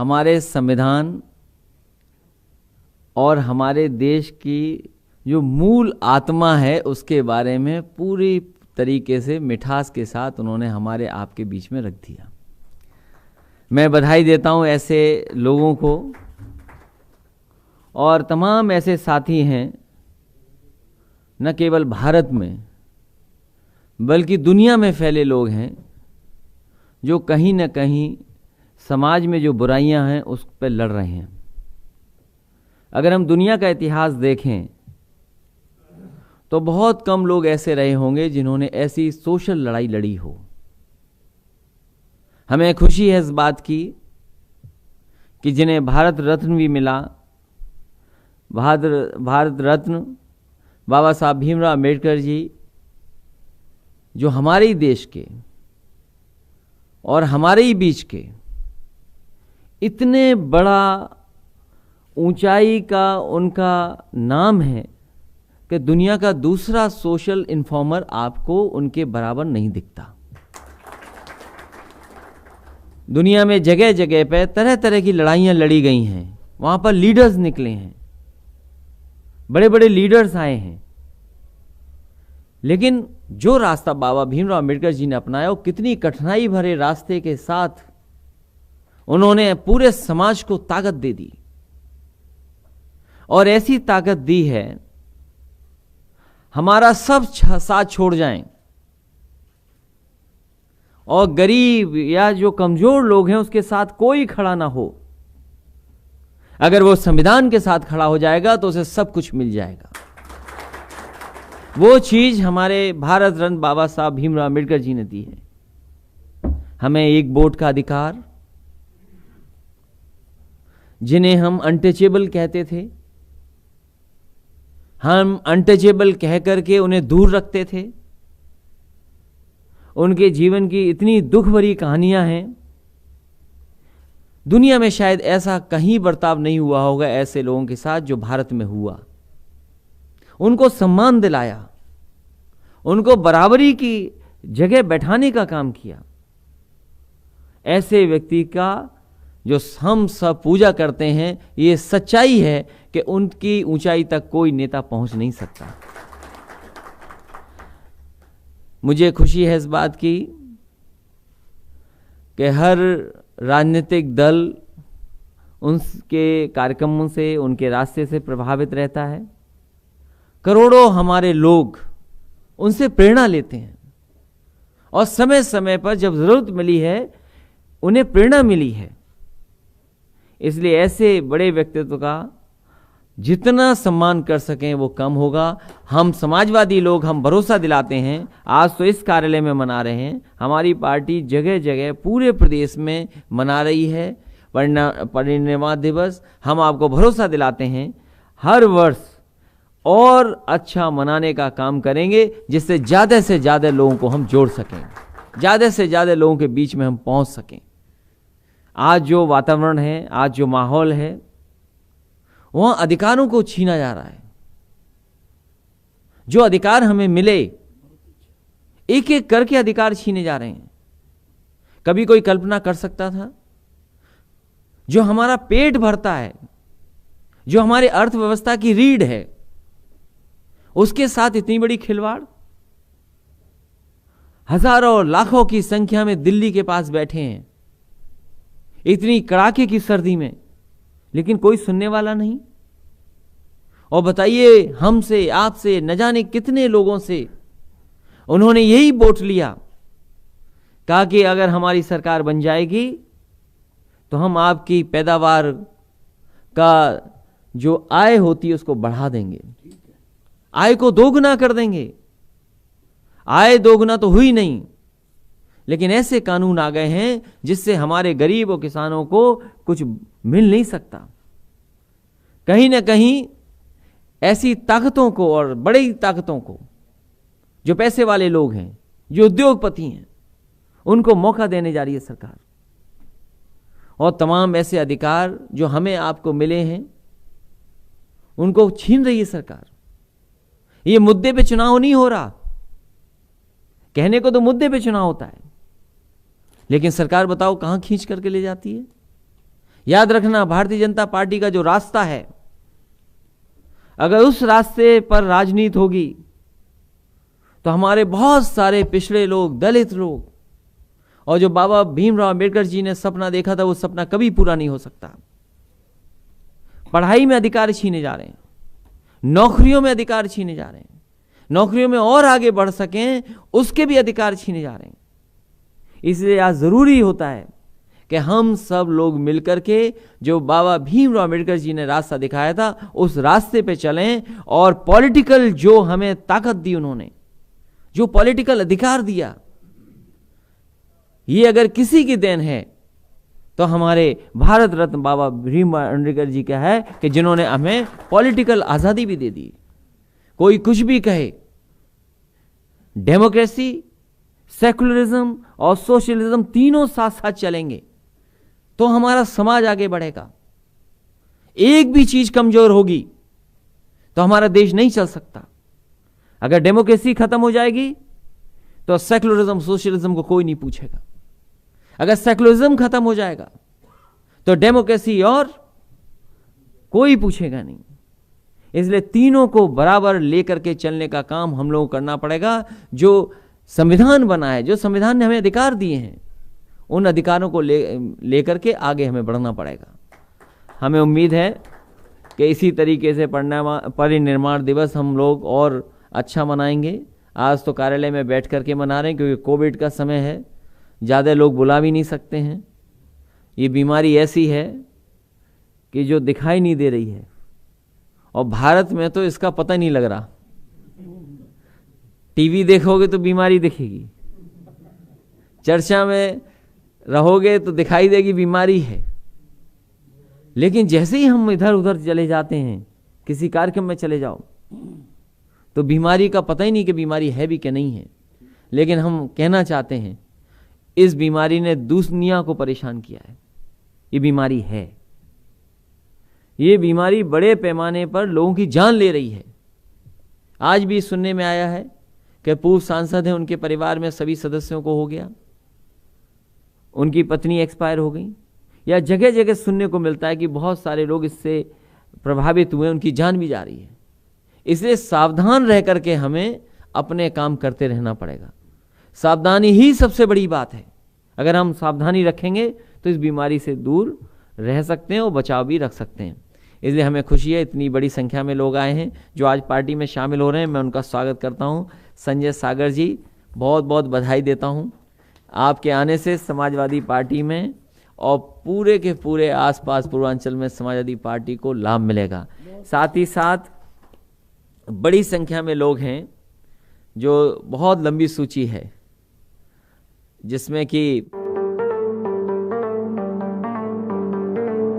हमारे संविधान और हमारे देश की जो मूल आत्मा है उसके बारे में पूरी तरीके से मिठास के साथ उन्होंने हमारे आपके बीच में रख दिया। मैं बधाई देता हूं ऐसे लोगों को, और तमाम ऐसे साथी हैं न केवल भारत में बल्कि दुनिया में फैले लोग हैं जो कहीं न कहीं समाज में जो बुराइयां हैं उस पर लड़ रहे हैं। अगर हम दुनिया का इतिहास देखें तो बहुत कम लोग ऐसे रहे होंगे जिन्होंने ऐसी सोशल लड़ाई लड़ी हो। हमें खुशी है इस बात की कि जिन्हें भारत रत्न भी मिला, भारत रत्न बाबा साहब भीमराव अम्बेडकर जी, जो हमारे ही देश के और हमारे ही बीच के इतने बड़ा ऊंचाई का उनका नाम है कि दुनिया का दूसरा सोशल इन्फॉर्मर आपको उनके बराबर नहीं दिखता। दुनिया में जगह जगह पे तरह तरह की लड़ाइयां लड़ी गई हैं, वहां पर लीडर्स निकले हैं, बड़े बड़े लीडर्स आए हैं, लेकिन जो रास्ता बाबा भीमराव अम्बेडकर जी ने अपनाया वो कितनी कठिनाई भरे रास्ते के साथ उन्होंने पूरे समाज को ताकत दे दी, और ऐसी ताकत दी है हमारा सब साथ छोड़ जाएं और गरीब या जो कमजोर लोग हैं उसके साथ कोई खड़ा ना हो, अगर वो संविधान के साथ खड़ा हो जाएगा तो उसे सब कुछ मिल जाएगा। वो चीज हमारे भारत रत्न बाबा साहब भीमराव अम्बेडकर जी ने दी है। हमें एक वोट का अधिकार, जिन्हें हम अनटचेबल कहते थे, हम अनटचेबल कह करके उन्हें दूर रखते थे। उनके जीवन की इतनी दुख भरी कहानियां हैं, दुनिया में शायद ऐसा कहीं बर्ताव नहीं हुआ होगा ऐसे लोगों के साथ जो भारत में हुआ। उनको सम्मान दिलाया, उनको बराबरी की जगह बैठाने का काम किया। ऐसे व्यक्ति का जो हम सब पूजा करते हैं, ये सच्चाई है कि उनकी ऊंचाई तक कोई नेता पहुंच नहीं सकता। मुझे खुशी है इस बात की कि हर राजनीतिक दल उनके कार्यक्रमों से, उनके रास्ते से प्रभावित रहता है। करोड़ों हमारे लोग उनसे प्रेरणा लेते हैं, और समय समय पर जब जरूरत मिली है उन्हें प्रेरणा मिली है। इसलिए ऐसे बड़े व्यक्तित्व का जितना सम्मान कर सकें वो कम होगा। हम समाजवादी लोग हम भरोसा दिलाते हैं, आज तो इस कार्यालय में मना रहे हैं, हमारी पार्टी जगह जगह पूरे प्रदेश में मना रही है परिनिर्वाण दिवस। हम आपको भरोसा दिलाते हैं हर वर्ष और अच्छा मनाने का काम करेंगे, जिससे ज़्यादा से ज़्यादा लोगों को हम जोड़ सकें, ज़्यादा से ज़्यादा लोगों के बीच में हम पहुंच सकें। आज जो वातावरण है, आज जो माहौल है, वहां अधिकारों को छीना जा रहा है। जो अधिकार हमें मिले, एक एक करके अधिकार छीने जा रहे हैं। कभी कोई कल्पना कर सकता था? जो हमारा पेट भरता है, जो हमारे अर्थव्यवस्था की रीढ़ है, उसके साथ इतनी बड़ी खिलवाड़। हजारों लाखों की संख्या में दिल्ली के पास बैठे हैं इतनी कड़ाके की सर्दी में, लेकिन कोई सुनने वाला नहीं। और बताइए, हमसे, आपसे, न जाने कितने लोगों से उन्होंने यही वोट लिया, कहा कि अगर हमारी सरकार बन जाएगी तो हम आपकी पैदावार का जो आय होती है उसको बढ़ा देंगे, आय को दोगुना कर देंगे। आय दोगुना तो हुई नहीं, लेकिन ऐसे कानून आ गए हैं जिससे हमारे गरीब और किसानों को कुछ मिल नहीं सकता। कहीं ना कहीं ऐसी ताकतों को और बड़ी ताकतों को, जो पैसे वाले लोग हैं, जो उद्योगपति हैं, उनको मौका देने जा रही है सरकार। और तमाम ऐसे अधिकार जो हमें आपको मिले हैं उनको छीन रही है सरकार। ये मुद्दे पे चुनाव नहीं हो रहा, कहने को तो मुद्दे पे चुनाव होता है, लेकिन सरकार बताओ कहां खींच करके ले जाती है। याद रखना, भारतीय जनता पार्टी का जो रास्ता है, अगर उस रास्ते पर राजनीति होगी तो हमारे बहुत सारे पिछड़े लोग, दलित लोग, और जो बाबा भीमराव अंबेडकर जी ने सपना देखा था, वो सपना कभी पूरा नहीं हो सकता। पढ़ाई में अधिकार छीने जा रहे हैं, नौकरियों में अधिकार छीने जा रहे हैं, नौकरियों में और आगे बढ़ सकें उसके भी अधिकार छीने जा रहे हैं। इसलिए आज जरूरी होता है कि हम सब लोग मिलकर के जो बाबा भीमराव अंबेडकर जी ने रास्ता दिखाया था उस रास्ते पे चलें, और पॉलिटिकल जो हमें ताकत दी, उन्होंने जो पॉलिटिकल अधिकार दिया, ये अगर किसी की देन है तो हमारे भारत रत्न बाबा भीमराव अम्बेडकर जी का है कि जिन्होंने हमें पॉलिटिकल आजादी भी दे दी। कोई कुछ भी कहे, डेमोक्रेसी, सेकुलरिज्म और सोशलिज्म तीनों साथ साथ चलेंगे तो हमारा समाज आगे बढ़ेगा। एक भी चीज कमजोर होगी तो हमारा देश नहीं चल सकता। अगर डेमोक्रेसी खत्म हो जाएगी तो सेकुलरिज्म, सोशलिज्म को कोई नहीं पूछेगा। अगर सेकुलरिज्म खत्म हो जाएगा तो डेमोक्रेसी और कोई पूछेगा नहीं। इसलिए तीनों को बराबर लेकर के चलने का काम हम लोगों को करना पड़ेगा। जो संविधान बना है, जो संविधान ने हमें अधिकार दिए हैं, उन अधिकारों को लेकर के आगे हमें बढ़ना पड़ेगा। हमें उम्मीद है कि इसी तरीके से परिनिर्माण दिवस हम लोग और अच्छा मनाएंगे। आज तो कार्यालय में बैठ करके मना रहे हैं क्योंकि कोविड का समय है, ज़्यादा लोग बुला भी नहीं सकते हैं। ये बीमारी ऐसी है कि जो दिखाई नहीं दे रही है, और भारत में तो इसका पता नहीं लग रहा। टीवी देखोगे तो बीमारी दिखेगी, चर्चा में रहोगे तो दिखाई देगी बीमारी है, लेकिन जैसे ही हम इधर उधर चले जाते हैं, किसी कार्यक्रम में चले जाओ, तो बीमारी का पता ही नहीं कि बीमारी है भी कि नहीं है। लेकिन हम कहना चाहते हैं इस बीमारी ने दुनिया को परेशान किया है। ये बीमारी है, ये बीमारी बड़े पैमाने पर लोगों की जान ले रही है। आज भी सुनने में आया है कि पूर्व सांसद हैं, उनके परिवार में सभी सदस्यों को हो गया, उनकी पत्नी एक्सपायर हो गई, या जगह जगह सुनने को मिलता है कि बहुत सारे लोग इससे प्रभावित हुए, उनकी जान भी जा रही है। इसलिए सावधान रह करके हमें अपने काम करते रहना पड़ेगा। सावधानी ही सबसे बड़ी बात है। अगर हम सावधानी रखेंगे तो इस बीमारी से दूर रह सकते हैं और बचाव भी रख सकते हैं। इसलिए हमें खुशी है, इतनी बड़ी संख्या में लोग आए हैं जो आज पार्टी में शामिल हो रहे हैं। मैं उनका स्वागत करता हूं। संजय सागर जी, बहुत बहुत बधाई देता हूं आपके आने से समाजवादी पार्टी में और पूरे के पूरे आसपास पूर्वांचल में समाजवादी पार्टी को लाभ मिलेगा। साथ ही साथ बड़ी संख्या में लोग हैं, जो बहुत लंबी सूची है, जिसमें कि